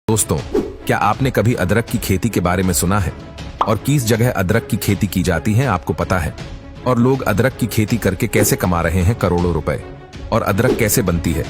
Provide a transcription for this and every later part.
दोस्तों, क्या आपने कभी अदरक की खेती के बारे में सुना है? और किस जगह अदरक की खेती की जाती है आपको पता है? और लोग अदरक की खेती करके कैसे कमा रहे हैं करोड़ों रुपए? और अदरक कैसे बनती है?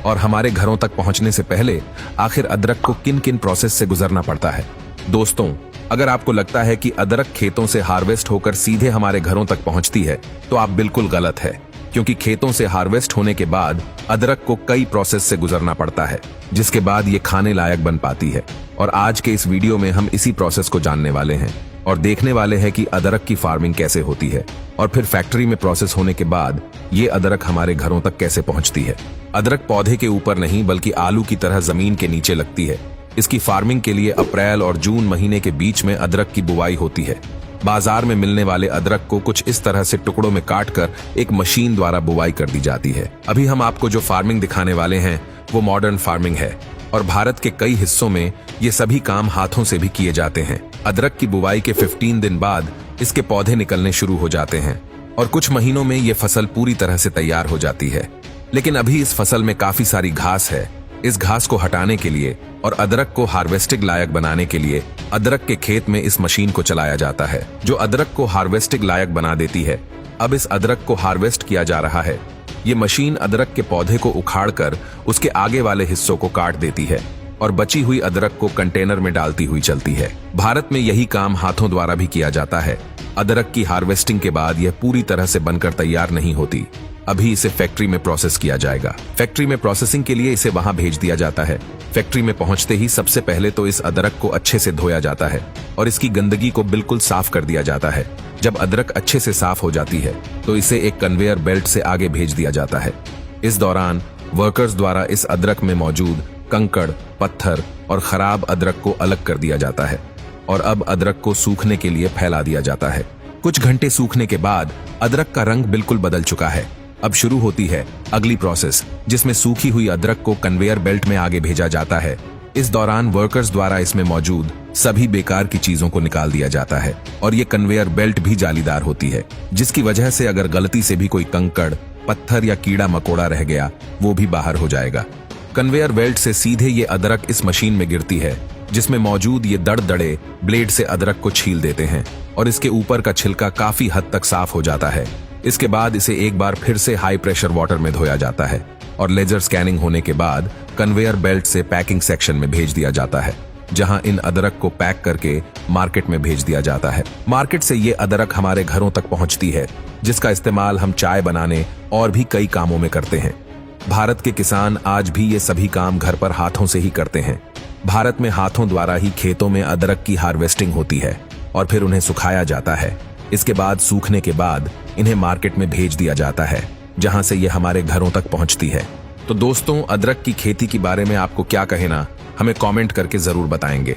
और हमारे घरों तक पहुंचने से पहले आखिर अदरक को किन किन प्रोसेस से गुजरना पड़ता है? दोस्तों, अगर आपको लगता है कि अदरक खेतों से हार्वेस्ट होकर सीधे हमारे घरों तक पहुंचती है, तो आप बिल्कुल गलत है, क्योंकि खेतों से हार्वेस्ट होने के बाद अदरक को कई प्रोसेस से गुजरना पड़ता है, जिसके बाद ये खाने लायक बन पाती है। और आज के इस वीडियो में हम इसी प्रोसेस को जानने वाले हैं और देखने वाले हैं कि अदरक की फार्मिंग कैसे होती है और फिर फैक्ट्री में प्रोसेस होने के बाद ये अदरक हमारे घरों तक कैसे पहुंचती है। अदरक पौधे के ऊपर नहीं बल्कि आलू की तरह जमीन के नीचे लगती है। इसकी फार्मिंग के लिए अप्रैल और जून महीने के बीच में अदरक की बुवाई होती है। बाजार में मिलने वाले अदरक को कुछ इस तरह से टुकड़ों में काटकर एक मशीन द्वारा बुवाई कर दी जाती है। अभी हम आपको जो फार्मिंग दिखाने वाले हैं वो मॉडर्न फार्मिंग है और भारत के कई हिस्सों में ये सभी काम हाथों से भी किए जाते हैं। अदरक की बुवाई के 15 दिन बाद इसके पौधे निकलने शुरू हो जाते हैं और कुछ महीनों में ये फसल पूरी तरह से तैयार हो जाती है। लेकिन अभी इस फसल में काफी सारी घास है। इस घास को हटाने के लिए और अदरक को हार्वेस्टिंग लायक बनाने के लिए अदरक के खेत में इस मशीन को चलाया जाता है, जो अदरक को हार्वेस्टिंग लायक बना देती है। अब इस अदरक को हार्वेस्ट किया जा रहा है। ये मशीन अदरक के पौधे को उखाड़कर उसके आगे वाले हिस्सों को काट देती है और बची हुई अदरक को कंटेनर में डालती हुई चलती है। भारत में यही काम हाथों द्वारा भी किया जाता है। अदरक की हार्वेस्टिंग के बाद यह पूरी तरह से बनकर तैयार नहीं होती। अभी इसे फैक्ट्री में प्रोसेस किया जाएगा। फैक्ट्री में प्रोसेसिंग के लिए इसे वहां भेज दिया जाता है। फैक्ट्री में पहुंचते ही सबसे पहले तो इस अदरक को अच्छे से धोया जाता है और इसकी गंदगी को बिल्कुल साफ कर दिया जाता है। जब अदरक अच्छे से साफ हो जाती है तो इसे एक कन्वेयर बेल्ट से आगे भेज दिया जाता है। इस दौरान वर्कर्स द्वारा इस अदरक में मौजूद कंकड़, पत्थर और खराब अदरक को अलग कर दिया जाता है और अब अदरक को सूखने के लिए फैला दिया जाता है। कुछ घंटे सूखने के बाद अदरक का रंग बिल्कुल बदल चुका है। अब शुरू होती है अगली प्रोसेस, जिसमें सूखी हुई अदरक को कन्वेयर बेल्ट में आगे भेजा जाता है। इस दौरान वर्कर्स द्वारा इसमें मौजूद सभी बेकार की चीजों को निकाल दिया जाता है और ये कन्वेयर बेल्ट भी जालीदार होती है, जिसकी वजह से अगर गलती से भी कोई कंकड़, पत्थर या कीड़ा मकोड़ा रह गया वो भी बाहर हो जाएगा। कन्वेयर बेल्ट से सीधे ये अदरक इस मशीन में गिरती है, जिसमें मौजूद ये दड़े ब्लेड से अदरक को छील देते हैं और इसके ऊपर का छिलका काफी हद तक साफ हो जाता है। इसके बाद इसे एक बार फिर से हाई प्रेशर वाटर में धोया जाता है और लेजर स्कैनिंग होने के बाद कन्वेयर बेल्ट से पैकिंग सेक्शन में भेज दिया जाता है, जहां इन अदरक को पैक करके मार्केट में भेज दिया जाता है। मार्केट से ये अदरक हमारे घरों तक पहुंचती है, जिसका इस्तेमाल हम चाय बनाने और भी कई कामों में करते हैं। भारत के किसान आज भी ये सभी काम घर पर हाथों से ही करते हैं। भारत में हाथों द्वारा ही खेतों में अदरक की हार्वेस्टिंग होती है और फिर उन्हें सुखाया जाता है। इसके बाद सूखने के बाद इन्हें मार्केट में भेज दिया जाता है, जहां से ये हमारे घरों तक पहुंचती है। तो दोस्तों, अदरक की खेती के बारे में आपको क्या कहना, हमें कमेंट करके जरूर बताएंगे।